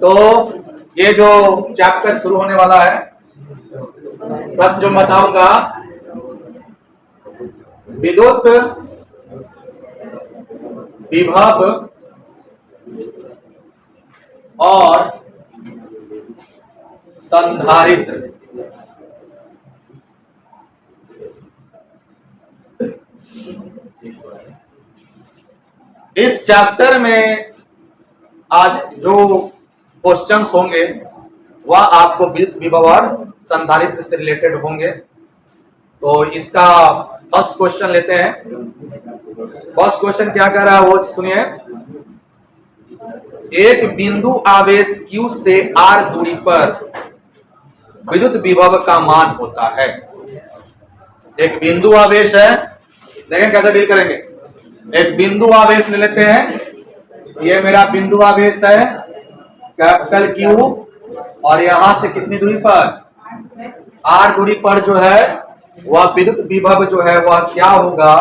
तो ये जो चैप्टर शुरू होने वाला है, प्रश्न जो बताऊंगा, विद्युत विभव और संधारित्र। इस चैप्टर में आज जो क्वेश्चंस होंगे वह आपको विद्युत विभव और संधारित्र से रिलेटेड होंगे। तो इसका फर्स्ट क्वेश्चन लेते हैं। फर्स्ट क्वेश्चन क्या कह रहा है वो सुनिए। एक बिंदु आवेश Q से R दूरी पर विद्युत विभव का मान होता है। एक बिंदु आवेश है, देखें कैसे डील करेंगे। एक बिंदु आवेश ले लेते हैं, ये मेरा बिंदु आवेश है कैपिटल Q, और यहां से कितनी दूरी पर R दूरी पर जो है वह विद्युत विभव जो है वह क्या होगा,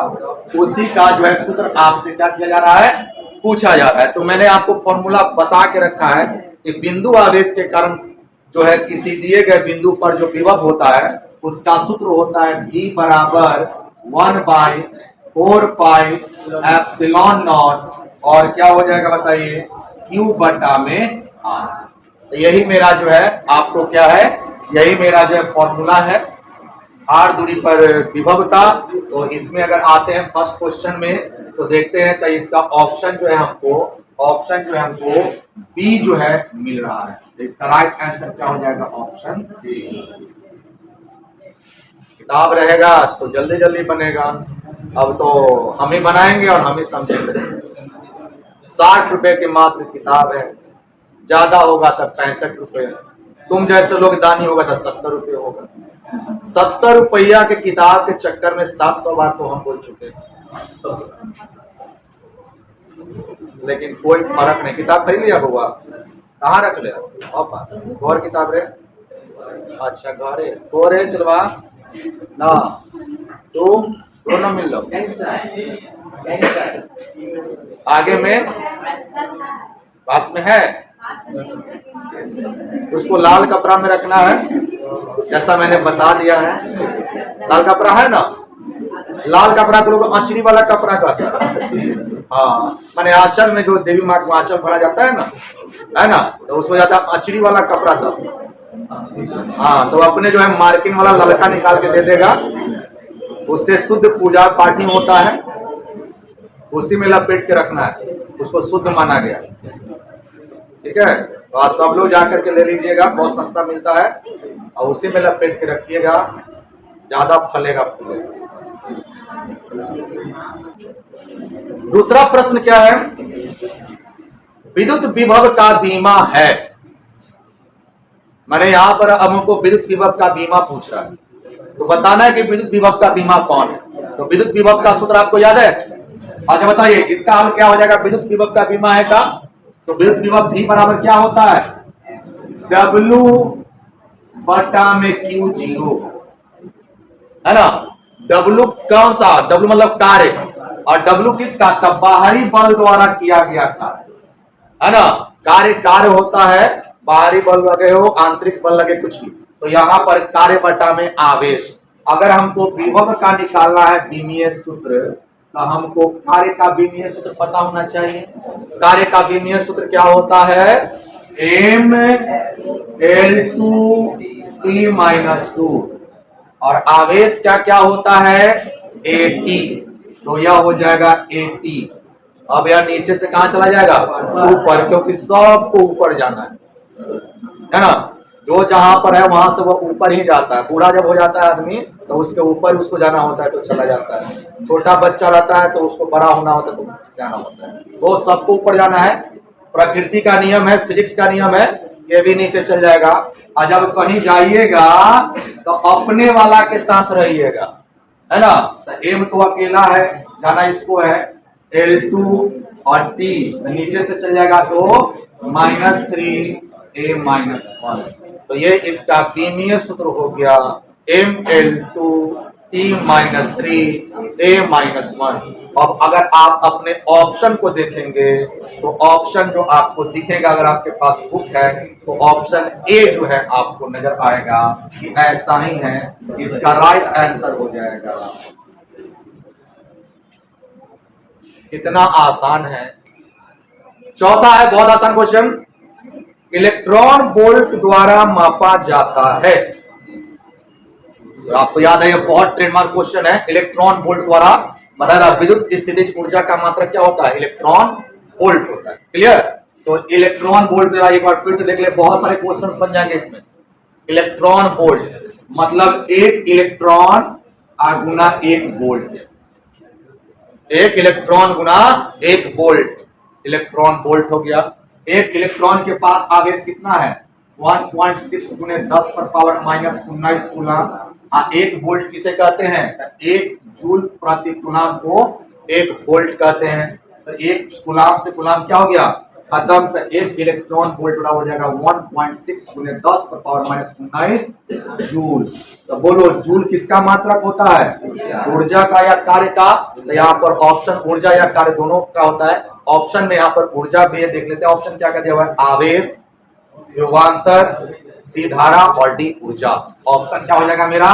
उसी का जो है सूत्र आपसे क्या किया जा रहा है, पूछा जा रहा है। तो मैंने आपको फॉर्मूला बता के रखा है कि बिंदु आवेश के कारण जो है किसी दिए गए बिंदु पर जो विभव होता है उसका सूत्र होता है V बराबर 1/4 पाई एप्सिलॉन नॉट, और क्या हो जाएगा बताइए, Q बटा में R। तो यही मेरा जो है आपको क्या है, यही मेरा जो है फॉर्मूला है R दूरी पर विभव का। तो इसमें अगर आते हैं फर्स्ट क्वेश्चन में तो देखते हैं तो इसका ऑप्शन जो है हमको बी जो है मिल रहा है। तो इसका राइट आंसर क्या हो जाएगा, ऑप्शन बी। किताब रहेगा तो जल्दी जल्दी बनेगा, अब तो हम ही बनाएंगे और हम ही समझेंगे। 60 रुपए की मात्र किताब है, ज्यादा होगा तब 65 रुपए, तुम जैसे लोग दानी होगा तो 70 रुपये होगा। 70 रुपया के किताब के चक्कर में 700 बार तो हम बोल चुके हैं, लेकिन कोई फर्क नहीं। किताब खरीद लिया बउआ, कहाँ रख ले पास और किताब रे, अच्छा घरे तोरे चलवा ना, तो ना मिल लो आगे में पास में है, उसको लाल कपड़ा में रखना है जैसा मैंने बता दिया है। लाल कपड़ा है ना, लाल कपड़ा को लोग आंचरी वाला कपड़ा कहते हैं। हाँ, माने आंचल में जो देवी माँ का आंचल भरा जाता है ना, तो उसको जाता है आंचरी वाला कपड़ा था। हाँ, तो अपने जो है मार्किन वाला लड़का निकाल के दे देगा, उससे शुद्ध पूजा पाठी होता है, उसी में लपेट के रखना है, उसको शुद्ध माना गया। ठीक है, तो आज सब लोग जाकर के ले लीजिएगा, बहुत सस्ता मिलता है, और उसी में लपेट के रखिएगा, ज्यादा फलेगा फूलेगा। दूसरा प्रश्न क्या है, विद्युत विभव का बीमा है। मैंने यहां पर हमको विद्युत विभव का बीमा पूछ रहा है, तो बताना है कि विद्युत विभव का बीमा कौन है। तो विद्युत विभव का सूत्र आपको याद है? अच्छा बताइए, इसका हल क्या हो जाएगा, विद्युत विभव का बीमा है का, तो विद्युत विभव V बराबर क्या होता है, W बटा में Q0, है ना। W कौन सा, W मतलब कार्य, और W किसका, तब बाहरी बल द्वारा किया गया कार्य, है ना। कार्य होता है, बाहरी बल लगे हो, आंतरिक बल लगे, कुछ भी। तो यहाँ पर कार्य बटा में आवेश। अगर हमको विभव का निकालना है विमीय सूत्र, तो हमको कार्य का विमीय सूत्र पता होना चाहिए। कार्य का विमीय सूत्र क्या होता है, M/L2T-2, और आवेश क्या क्या होता है, AT, तो यह हो जाएगा AT। अब यार नीचे से कहां चला जाएगा, ऊपर, क्योंकि सबको ऊपर जाना है ना। जो जहां पर है वहां से वो ऊपर ही जाता है। बूढ़ा जब हो जाता है आदमी तो उसके ऊपर उसको जाना होता है तो चला जाता है। छोटा बच्चा रहता है तो उसको बड़ा होना होता है तो जाना होता है, तो सबको ऊपर जाना है। प्रकृति का नियम है, फिजिक्स का नियम है, ये भी नीचे चल जाएगा। और जब कहीं जाइएगा तो अपने वाला के साथ रहिएगा, है ना। तो M तो अकेला है, जाना इसको है, L2 और T नीचे से चल जाएगा तो -3A-1। तो ये इसका विमीय सूत्र हो गया ML2 T-3 A-1। अब अगर आप अपने ऑप्शन को देखेंगे तो ऑप्शन जो आपको दिखेगा, अगर आपके पास बुक है तो ऑप्शन ए जो है आपको नजर आएगा कि ऐसा ही है, इसका राइट आंसर हो जाएगा। कितना आसान है। चौथा है बहुत आसान क्वेश्चन, इलेक्ट्रॉन वोल्ट द्वारा मापा जाता है। तो आपको याद है, ये बहुत ट्रेडमार्क क्वेश्चन है। इलेक्ट्रॉन वोल्ट द्वारा मतलब विद्युत स्थितिज ऊर्जा का मात्रक क्या होता है? इलेक्ट्रॉन वोल्ट होता है। क्लियर? तो इलेक्ट्रॉन वोल्ट द्वारा एक बार फिर से देख ले, बहुत सारे क्वेश्चन बन जाएंगे इसमें। इलेक्ट्रॉन वोल्ट मतलब एक इलेक्ट्रॉन गुना एक वोल्ट, एक इलेक्ट्रॉन गुना एक वोल्ट, इलेक्ट्रॉन वोल्ट हो गया। एक इलेक्ट्रॉन के पास आवेश कितना है? 1.6 गुने 10 पर पावर माइनस 19 कूलम। एक वोल्ट किसे कहते हैं? एक जूल प्रति कूलम को एक वोल्ट कहते हैं। तो एक कूलम से कूलम क्या हो गया? खत्म। तो एक इलेक्ट्रॉन वोल्ट बड़ा हो जाएगा 1.6 गुने 10 पर पावर माइनस 19 जूल। तो बोलो जूल किसका मात्रक होता है? ऊर्जा का या कार्य का? तो यहाँ पर ऑप्शन ऊर्जा या कार्य दोनों का होता है। ऑप्शन में यहाँ पर ऊर्जा भी है, देख लेते हैं ऑप्शन क्या क्या दिया हुआ है। आवेश, विभवांतर, सी धारा और डी ऊर्जा। ऑप्शन क्या हो जाएगा मेरा?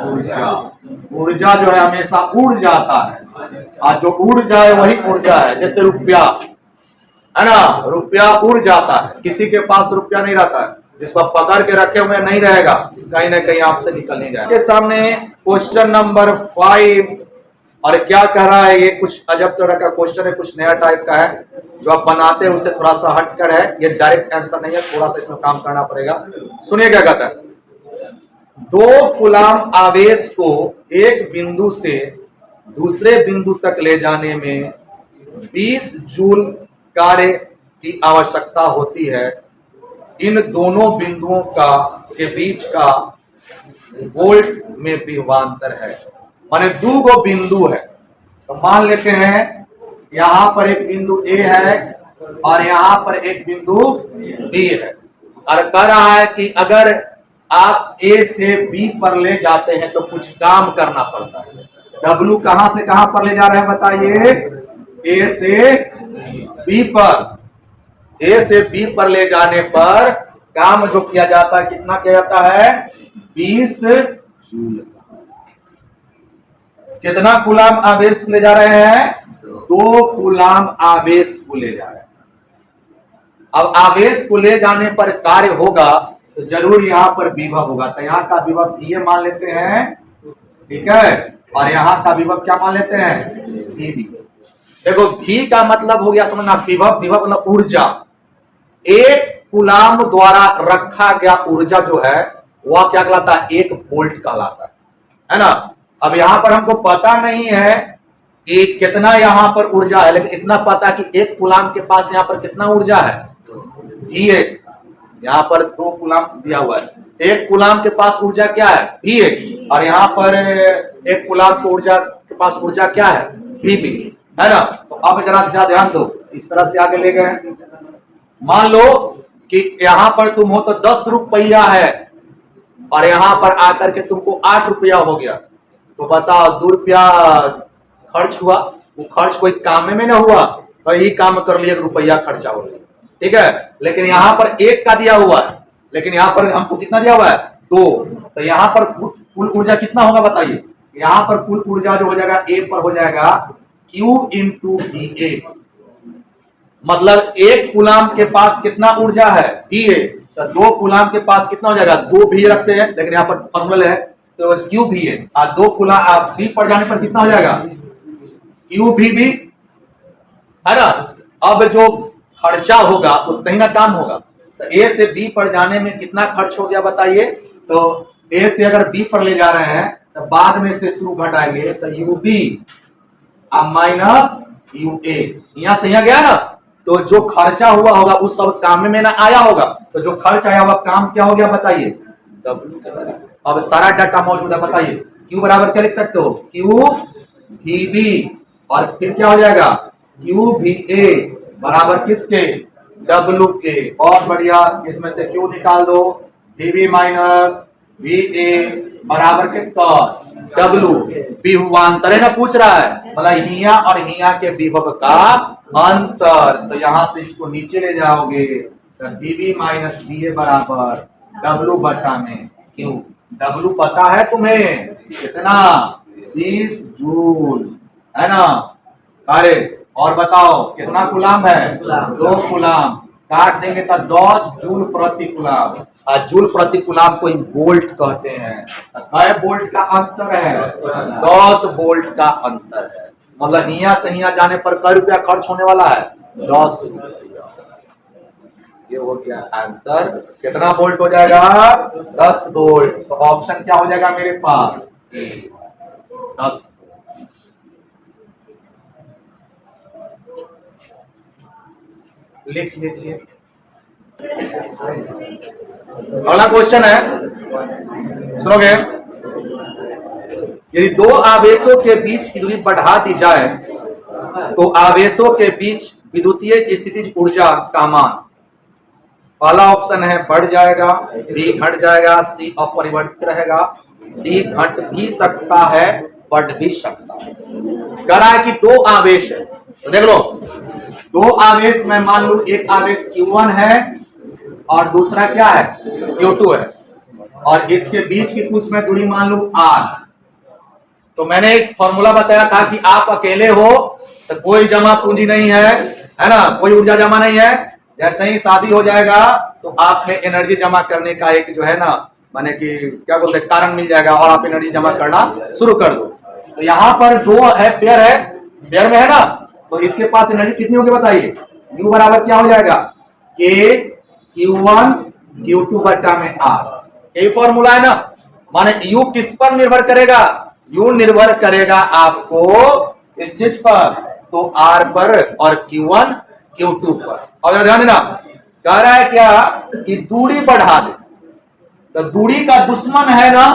ऊर्जा। ऊर्जा जो है हमेशा उड़ जाता है, और जो उड़ जाए वही ऊर्जा है। जैसे रुपया है ना, रुपया उड़ जाता है, किसी के पास रुपया नहीं रहता है, जिसको पकड़ के रखे हुए नहीं रहेगा, कहीं ना कहीं आपसे निकल नहीं जाएगा। के सामने क्वेश्चन नंबर 5, और क्या कह रहा है? ये कुछ अजब तरह का क्वेश्चन है, कुछ नया टाइप का है, जो आप बनाते हैं उससे थोड़ा सा हटकर है। ये डायरेक्ट आंसर नहीं है, थोड़ा सा इसमें काम करना पड़ेगा। सुनिए क्या कहता है। 2 कूलम आवेश को एक बिंदु से दूसरे बिंदु तक ले जाने में 20 जूल कार्य की आवश्यकता होती है। इन दोनों बिंदुओं का के बीच का वोल्ट में विभवांतर है। माने 2 गो बिंदु है, तो मान लेते हैं यहां पर एक बिंदु ए है और यहां पर एक बिंदु बी है, और कह रहा है कि अगर आप ए से बी पर ले जाते हैं तो कुछ काम करना पड़ता है। डब्लू कहां से कहां पर ले जा रहे हैं बताइए? ए से बी पर। ए से बी पर ले जाने पर काम जो किया जाता है, कितना किया जाता है? 20 जूल। कितना कूलम आवेश ले जा रहे हैं? 2 कूलम आवेश को ले जा रहे हैं। अब आवेश को ले जाने पर कार्य होगा तो जरूर यहां पर विभव होगा। तो यहां का विभव ये मान लेते हैं, ठीक है, और यहां का विभव क्या मान लेते हैं? भी। देखो भी का मतलब हो गया समझना, विभव, विभव मतलब ऊर्जा। एक कूलम द्वारा रखा गया ऊर्जा जो है वह क्या कहलाता है? 1 वोल्ट कहलाता है ना। अब यहां पर हमको पता नहीं है कि कितना यहां पर ऊर्जा है, लेकिन इतना पता कि एक कूलम के पास यहां पर कितना ऊर्जा है? V1। यहां पर 2 कूलम दिया हुआ है, एक कूलम के पास ऊर्जा क्या है? V1, और यहां पर एक कूलम की ऊर्जा के पास ऊर्जा क्या है? Vb, है ना। तो अब जरा ध्यान दो, इस तरह से आगे ले गए। मान लो कि यहां पर तुम हो तो 10 रुपया है और यहां पर आकर के तुमको 8 रुपया हो गया, तो बताओ 2 रुपया खर्च हुआ, वो खर्च कोई काम में ना हुआ, तो यही काम कर लिया, 1 रुपया खर्चा हो गया, ठीक है। लेकिन यहां पर 1 का दिया हुआ है, लेकिन यहां पर हमको कितना दिया हुआ है? 2। तो यहां पर कुल ऊर्जा कितना होगा बताइए? यहां पर कुल ऊर्जा जो हो जाएगा ए पर हो जाएगा Q इंटू VA। मतलब एक कूलम के पास कितना ऊर्जा है? VA। तो 2 कूलम के पास कितना हो जाएगा? 2 भी रखते हैं, लेकिन यहाँ पर फॉर्मूला है तो Q VA, और 2 कूलम बी पर जाने पर कितना हो जाएगा? Q VB, है ना। अब जो खर्चा होगा वो कहीं ना काम होगा, तो ए से बी पर जाने में कितना खर्च हो गया बताइए? तो ए से अगर बी पर ले जा रहे हैं तो बाद में से शुरू घटाएंगे, तो UB माइनस UA, यहां से यहां गया ना, तो जो खर्चा हुआ होगा उस सब काम में ना आया होगा, तो जो खर्च आया हुआ काम क्या हो गया बताइए? W। अब सारा डाटा मौजूद है, बताइए Q बराबर क्या लिख सकते हो? Q VB, और फिर क्या हो जाएगा? Q VA बराबर किसके? W के। बहुत बढ़िया, इसमें से Q निकाल दो, VB माइनस वी ए बराबर के डब्लू विभवांतर है ना, पूछ रहा है मतलब हिया और हिया के विभव का अंतर। तो यहां से इसको नीचे ले जाओगे तो डीवी माइनस डी ए बराबर डब्लू बटा में क्यू। डब्लू पता है तुम्हें कितना, 20 जूल है ना। अरे और बताओ कितना कूलाम है, 2 कूलाम। काट देंगे तो 10 जूल प्रति कूलाम। जूल प्रति कूलाम को वोल्ट कहते हैं। कै वोल्ट का अंतर है, 10 वोल्ट का अंतर है। मतलब हिया से हिया जाने पर कै रुपया खर्च होने वाला है, 10 रुपया। ये हो गया आंसर। कितना वोल्ट हो जाएगा, 10 वोल्ट। तो ऑप्शन क्या हो जाएगा मेरे पास, 10। लिख लीजिए। अगला क्वेश्चन है, सुनोगे। यदि 2 आवेशों के बीच की दूरी बढ़ा दी जाए तो आवेशों के बीच विद्युतीय स्थितिज ऊर्जा का मान, पहला ऑप्शन है बढ़ जाएगा, बी घट जाएगा, सी अपरिवर्तित रहेगा, डी घट भी सकता है बढ़ भी सकता है। कह रहा है कि 2 आवेश है, तो देख लो 2 आवेश में मान लो एक आवेश Q1 है और दूसरा क्या है, Q2 है, और इसके बीच की कुछ में दूरी मान लो R। तो मैंने एक फॉर्मूला बताया था कि आप अकेले हो तो कोई जमा पूंजी नहीं है ना, कोई ऊर्जा जमा नहीं है। जैसे ही शादी हो जाएगा तो आप में एनर्जी जमा करने का एक जो है ना, माने कि क्या बोलते हैं, कारण मिल जाएगा और आप एनर्जी जमा करना शुरू कर दो। तो यहाँ पर 2 है, पेयर में है ना, तो इसके पास एनर्जी कितनी होगी बताइए। U बराबर क्या हो जाएगा, K Q1 Q2 बटा में R। यही फॉर्मूला है ना। माने U किस पर निर्भर करेगा, U निर्भर करेगा आपको इस चीज पर, तो R पर और Q1 Q2 पर। और ध्यान देना, कह रहा है क्या कि दूरी बढ़ा दे, तो दूरी का दुश्मन है ना,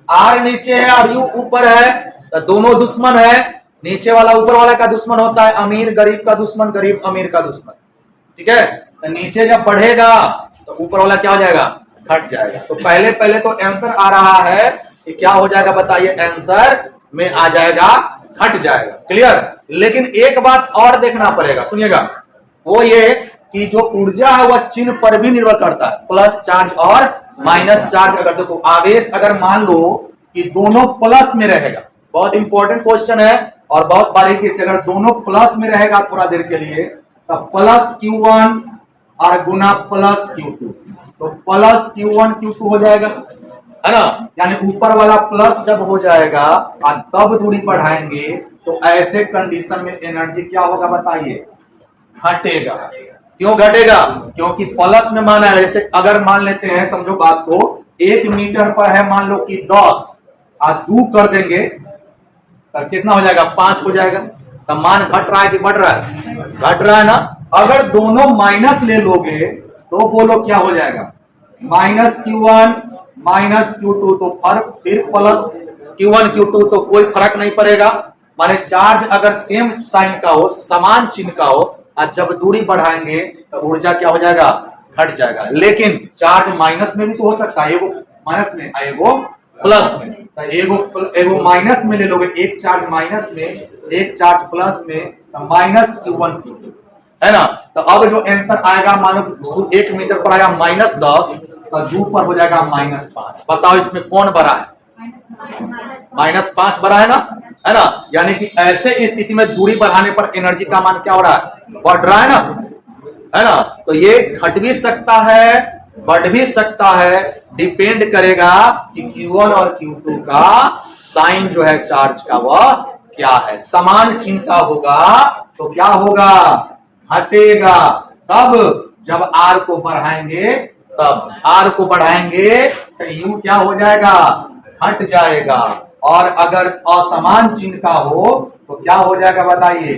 R नीचे है और U ऊपर है, तो दोनों दुश्मन है। नीचे वाला ऊपर वाला का दुश्मन होता है, अमीर गरीब का दुश्मन, गरीब अमीर का दुश्मन, ठीक है। तो नीचे जब बढ़ेगा तो ऊपर वाला क्या हो जाएगा, घट जाएगा। तो पहले तो आंसर आ रहा है कि क्या हो जाएगा बताइए, आंसर में आ जाएगा घट जाएगा। क्लियर। लेकिन एक बात और देखना पड़ेगा, सुनिएगा, वो ये कि जो ऊर्जा है वह चिन्ह पर भी निर्भर करता है, प्लस चार्ज और माइनस चार्ज। अगर देखो आवेश अगर मान लो कि दोनों प्लस में रहेगा, बहुत इंपॉर्टेंट क्वेश्चन है और बहुत बारीकी से, अगर दोनों प्लस में रहेगा थोड़ा देर के लिए, तो प्लस Q1 और गुना प्लस Q2, तो प्लस Q1 Q2 हो जाएगा, है ना। यानी ऊपर वाला प्लस जब हो जाएगा और तब दूरी बढ़ाएंगे, तो ऐसे कंडीशन में एनर्जी क्या होगा बताइए, घटेगा। क्यों घटेगा, क्योंकि प्लस में माना है। जैसे अगर मान लेते हैं, समझो बात को, 1 मीटर पर है मान लो कि 10 और 2 कर देंगे तो कितना हो जाएगा, 5 हो जाएगा। तो मान घट रहा है कि बढ़ रहा है, घट रहा है ना। अगर दोनों माइनस ले लोगे तो बोलो क्या हो जाएगा, माइनस Q1 माइनस Q2, तो फर्क फिर प्लस Q1 Q2, तो कोई फर्क नहीं पड़ेगा। माने चार्ज अगर सेम साइन का हो, समान चिन्ह का हो, और जब दूरी बढ़ाएंगे तो ऊर्जा क्या हो जाएगा, घट जाएगा। लेकिन चार्ज माइनस में भी तो हो सकता है, एगो माइनस में एगो प्लस में। तो एगो माइनस में ले लोगे, एक चार्ज माइनस में एक चार्ज प्लस में, तो माइनस Q1 Q2, है ना। तो अब जो आंसर आएगा, मानो 1 मीटर पर आया -10, तो 2 पर हो जाएगा -5। बताओ इसमें कौन बड़ा है, -5 बड़ा है ना, है ना। यानी कि ऐसे स्थिति में दूरी बढ़ाने पर एनर्जी का मान क्या हो रहा है, बढ़ रहा है ना, है ना। तो ये घट भी सकता है बढ़ भी सकता है, डिपेंड करेगा कि Q1 और Q2 का साइन जो है चार्ज का वह क्या है। समान चिन्ह का होगा तो क्या होगा, घटेगा। तब जब R को बढ़ाएंगे, तब R को बढ़ाएंगे तो U क्या हो जाएगा, घट जाएगा। और अगर असमान चिन्ह का हो तो क्या हो जाएगा बताइए,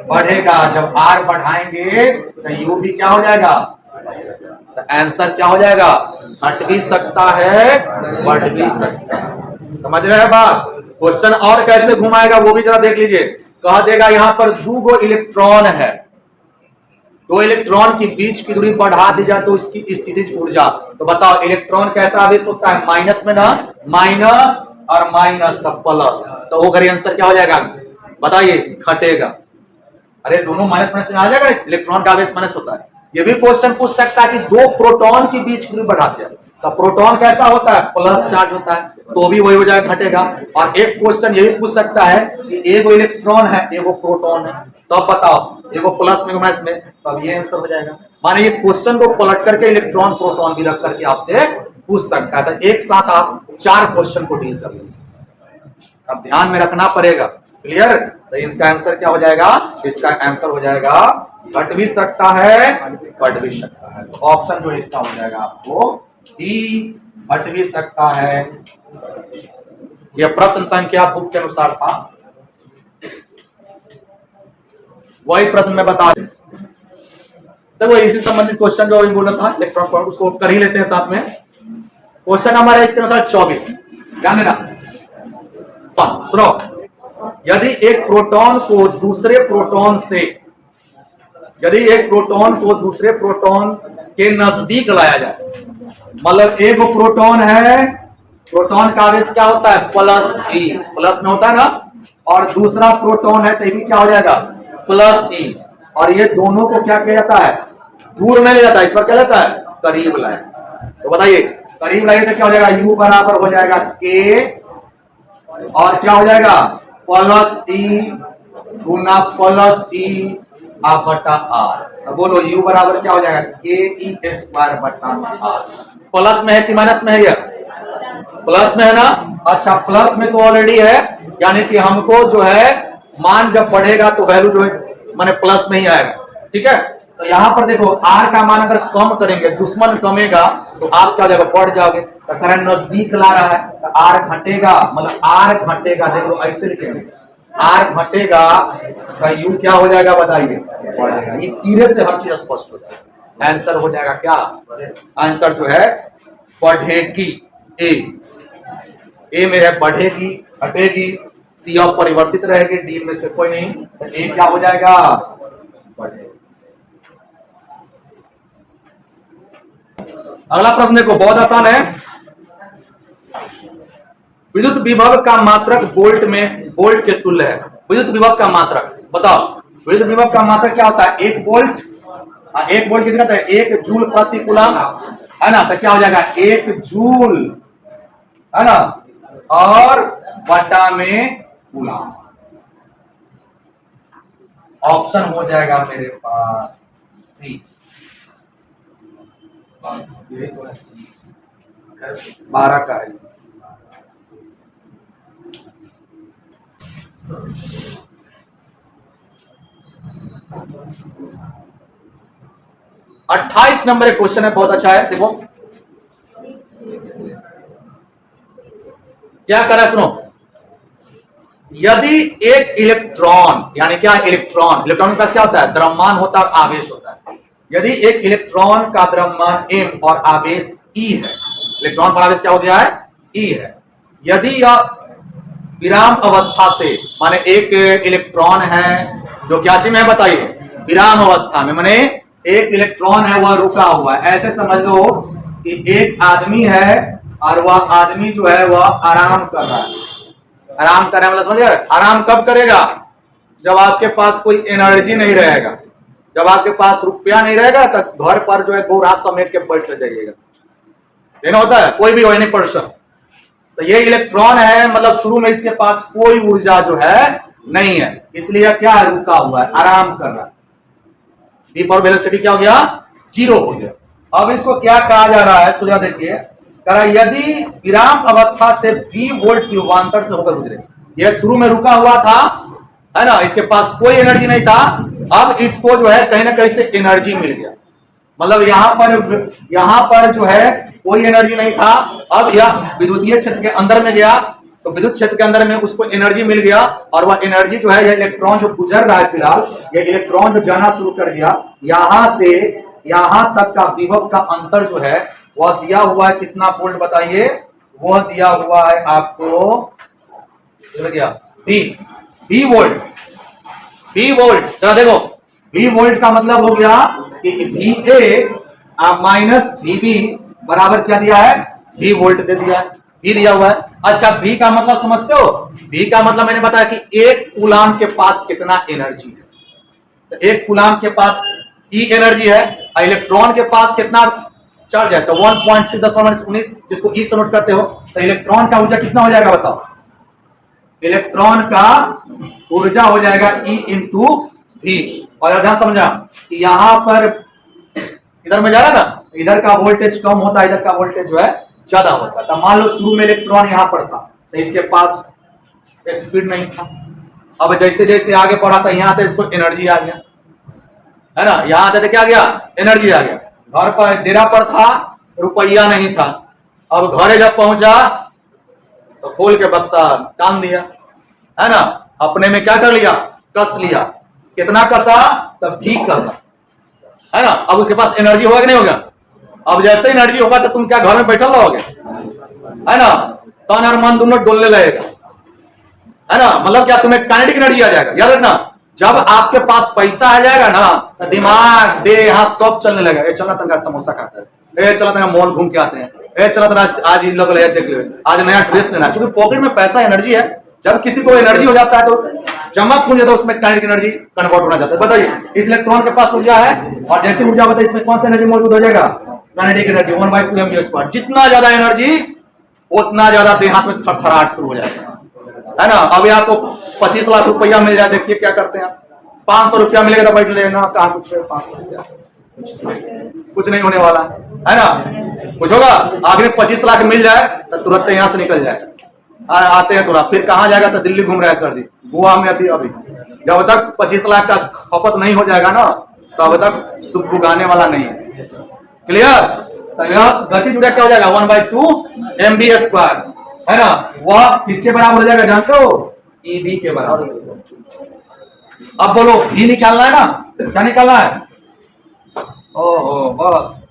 बढ़ेगा। जब R बढ़ाएंगे तो U भी क्या हो जाएगा, तो आंसर क्या हो जाएगा, घट भी सकता है बढ़ भी सकता है। समझ रहे हैं बात। क्वेश्चन और कैसे घुमाएगा वो भी जरा देख लीजिए। कह देगा यहां पर 2 गो इलेक्ट्रॉन है, दो इलेक्ट्रॉन की बीच की दूरी बढ़ा दी जाए तो इसकी स्थितिज ऊर्जा, तो बताओ इलेक्ट्रॉन कैसा आवेश होता है, माइनस में ना, माइनस और माइनस का प्लस, तो वो करिए आंसर क्या हो जाएगा, बताइए, घटेगा। अरे दोनों माइनस माइनस में आ जाएगा, इलेक्ट्रॉन का आवेश माइनस होता है। ये भी क्वेश्चन पूछ सकता है कि दो प्रोटॉन की बीच की दूरी बढ़ा दिया तो प्रोटॉन कैसा होता है, प्लस चार्ज होता है, तो भी वही हो जाएगा, घटेगा। और एक क्वेश्चन ये भी पूछ सकता है कि एगो इलेक्ट्रॉन है एगो प्रोटॉन है, तो अब बताओ एगो प्लस में माइनस में, तो अब ये आंसर हो जाएगा। माने इस क्वेश्चन को पलट करके इलेक्ट्रॉन प्रोटॉन भी रख करके आपसे पूछ सकता है। तो एक साथ आप 4 क्वेश्चन को डील कर लीजिए, अब ध्यान में रखना पड़ेगा, क्लियर। तो इसका आंसर क्या हो जाएगा, इसका आंसर हो जाएगा घट भी सकता है बढ़ भी सकता है। तो ऑप्शन जो इसका हो जाएगा आपको डी, घट भी सकता है। यह प्रश्न संख्या बुक के अनुसार था, वही प्रश्न में बता दें। तो वो इसी संबंधित क्वेश्चन जो अभी बोला था इलेक्ट्रॉन पॉइंट, उसको कर ही लेते हैं साथ में। क्वेश्चन नंबर है इसके अनुसार 24, ध्यान देना। सुनो, यदि एक प्रोटॉन को दूसरे प्रोटॉन से, यदि एक प्रोटॉन को दूसरे प्रोटॉन के नजदीक लाया जाए, मतलब एक प्रोटॉन है, प्रोटॉन का आवेश क्या होता है, प्लस ई, प्लस में होता है ना, और दूसरा प्रोटॉन है तो ये क्या हो जाएगा, प्लस ई, और ये दोनों को क्या किया जाता है, दूर में ले जाता है, इस पर क्या जाता है, करीब लाए। तो बताइए करीब लाए तो क्या हो जाएगा, यू बराबर हो जाएगा के, और क्या हो जाएगा, प्लस ई गुना प्लस ई आप बटा आर। तो बोलो यू बराबर क्या हो जाएगा, के ई स्क्वायर बटा आर। प्लस में है कि माइनस में है, यह प्लस में है ना, अच्छा प्लस में तो ऑलरेडी है, यानी कि हमको जो है मान जब बढ़ेगा तो वैल्यू जो है माने प्लस में ही आएगा, ठीक है। तो यहां पर देखो आर का मान अगर कम करेंगे, दुश्मन कमेगा तो आप क्या हो जाएगा, बढ़ जाओगे। तो करंट नजदीक ला रहा है तो आर घटेगा, मतलब आर घटेगा, देखो ऐसे लिखेंगे, आर घटेगा तो यू क्या हो जाएगा, बताइए, बढ़ेगा। ये तीरे से हर चीज स्पष्ट हो जाएगा, आंसर हो जाएगा क्या, आंसर जो है बढ़ेगी, ए में है बढ़ेगी, घटेगी, सी ऑफ परिवर्तित रहेगी, डी में से कोई नहीं, तो ए क्या हो जाएगा, बढ़ेगा। अगला प्रश्न देखो, बहुत आसान है। विद्युत विभव का मात्रक वोल्ट में, वोल्ट के तुल्य है। विद्युत विभव का मात्रक बताओ, विद्युत विभव का मात्रक क्या होता है, 1 वोल्ट, 1 वोल्ट किसे कहते हैं, 1 जूल प्रति कूलम, है ना। तो क्या हो जाएगा, 1 जूल, है ना, और बटा में कूलम। ऑप्शन हो जाएगा मेरे पास सी, 12 का है। अट्ठाईस नंबर क्वेश्चन है, बहुत अच्छा है। देखो क्या कर रहा है, सुनो। यदि एक इलेक्ट्रॉन, यानी क्या, इलेक्ट्रॉन, इलेक्ट्रॉन का क्या होता है, द्रव्यमान होता है और आवेश होता है। यदि एक इलेक्ट्रॉन का द्रव्यमान m और आवेश E है, इलेक्ट्रॉन पर आवेश क्या हो गया है, E है। यदि यह विराम अवस्था से, माने एक इलेक्ट्रॉन है जो क्या चीज में है, बताइए, विराम अवस्था में, माने एक इलेक्ट्रॉन है वह रुका हुआ है। ऐसे समझ लो कि एक आदमी है और वह आदमी जो है वह आराम कर रहा है, आराम कर रहा है, मतलब समझिए, आराम कब करेगा, जब आपके पास कोई एनर्जी नहीं रहेगा, जब आपके पास रुपया नहीं रहेगा तो घर पर जो है वो रात समेट के बैठ जाइएगा, देना होता है, कोई भी हो, एनी पर्सन। तो ये इलेक्ट्रॉन है, मतलब शुरू में इसके पास कोई ऊर्जा जो है नहीं है, इसलिए क्या है, रुका हुआ है, आराम कर रहा है। डी पावर वेलोसिटी क्या हो गया, 0 हो गया। अब इसको क्या कहा जा रहा है, सुझाव देखिए, कह रहा यदि विराम अवस्था से V वोल्ट की विभवांतर से होकर गुजरे, यह शुरू में रुका हुआ था, है ना, इसके पास कोई एनर्जी नहीं था, अब इसको जो है कहीं ना कहीं से एनर्जी मिल गया, मतलब यहां पर जो है कोई एनर्जी नहीं था, अब यह विद्युतीय क्षेत्र के अंदर में गया, तो विद्युत क्षेत्र के अंदर में उसको एनर्जी मिल गया, और वह एनर्जी जो है, यह इलेक्ट्रॉन जो गुजर रहा है फिलहाल, यह इलेक्ट्रॉन जो जाना शुरू कर दिया, यहां से यहां तक का विभव का अंतर जो है वह दिया हुआ है, कितना वोल्ट बताइए, वह दिया हुआ है आपको क्या, V वोल्ट, V वोल्ट। चलो देखो V वोल्ट का मतलब हो गया कि VA माइनस VB बराबर क्या दिया है, V वोल्ट दे दिया है, V दिया हुआ है। अच्छा V का मतलब समझते हो, V का मतलब मैंने बताया कि एक कूलाम के पास कितना एनर्जी है। तो एक कूलाम के पास E एनर्जी है, इलेक्ट्रॉन के पास कितना चार्ज है, तो 1.6 10 19 जिसको E से नोट करते हो, तो इलेक्ट्रॉन का ऊर्जा कितना हो जाएगा बताओ। इलेक्ट्रॉन का ऊर्जा हो जाएगा E इंटू V। और ध्यान समझा कि यहां पर इधर में जा रहा था, इधर का वोल्टेज कम होता है, इधर का वोल्टेज जो है ज्यादा होता है। तो मान लो शुरू में इलेक्ट्रॉन यहां पर था तो इसके पास स्पीड नहीं था, अब जैसे जैसे आगे बढ़ा था यहां तो इसको एनर्जी आ गया, है ना, यहां आते थे क्या आ गया, एनर्जी आ गया। घर पर डेरा पर था, रुपया नहीं था, अब घरे जब पहुंचा तो खोल के बक्सा टांग दिया, है ना, अपने में क्या कर लिया, कस लिया। कितना कसा, तब भी कसा, है ना। अब उसके पास एनर्जी होगा कि नहीं होगा, अब जैसे एनर्जी होगा तो तुम क्या घर में बैठल रहोगे, है ना, तन और मन दोनों डोलने लगेगा, है ना। मतलब क्या, तुम्हें काइनेटिक एनर्जी आ जाएगा। याद रखना, जब आपके पास पैसा आ जाएगा ना तो दिमाग देह हाथ सब चलने लगेगा। ए चला तंगा समोसा खाता है, ए चला तंगा मॉल घूम के आते हैं, ए चला तंगा आज इन लोग देख ले, आज नया ड्रेस लेना। क्योंकि पॉकेट में पैसा एनर्जी है, जब किसी को एनर्जी हो जाता है तो जमा पूंज तो उसमें काइनेटिक एनर्जी कन्वर्ट होना चाहता है। बताइए, इस इलेक्ट्रॉन के पास ऊर्जा है और जैसे ऊर्जा होता है इसमें कौन सा एनर्जी मौजूद हो जाएगा, काइनेटिक एनर्जी 1/2 mv²। जितना ज्यादा एनर्जी उतना ज्यादा देह हाथ में थरथराहट शुरू हो जाएगा, है ना। अभी आपको 25 लाख रुपया मिल जाए, देखिए क्या करते हैं, 500 रुपया मिलेगा तो बैठ लेना, कहाँ कुछ 500 रुपया कुछ नहीं होने वाला, है ना। कुछ होगा, आखिर 25 लाख मिल जाए तो तुरंत यहाँ से निकल जाएगा, आते हैं तुरंत। फिर कहाँ जाएगा, तो दिल्ली घूम रहा है सर जी, गोवा में अभी। जब तक 25 लाख का खपत नहीं हो जाएगा ना तब तक सुख उगाने वाला नहीं है। क्लियर, तो यह गति जुड़ा क्या हो जाएगा, 1/2 mv², है ना। वह किसके बराबर हो जाएगा जानते हो, EV के बराबर। अब बोलो V निकालना है ना, क्या निकालना है, ओहो बस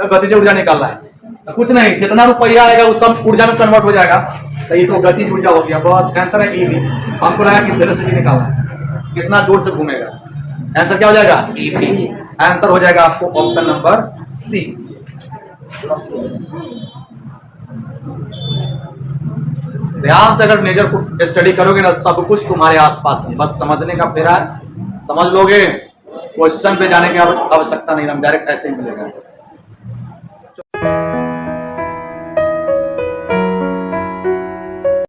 गतिज ऊर्जा निकालना है। कुछ नहीं, जितना रुपया आएगा वो सब ऊर्जा में कन्वर्ट हो जाएगा, तो ये तो गतिज ऊर्जा हो गया। बस आंसर है EV। हमको लगा किस तरह से भी निकालना है, कितना जोर से घूमेगा, आंसर क्या हो जाएगा, EV। आंसर हो जाएगा आपको ऑप्शन नंबर C। ध्यान से अगर नेचर को स्टडी करोगे ना, सब कुछ तुम्हारे आसपास है, बस समझने का फेरा है, समझ लोगे, क्वेश्चन पे जाने की आवश्यकता नहीं, हम डायरेक्ट ऐसे ही मिलेगा।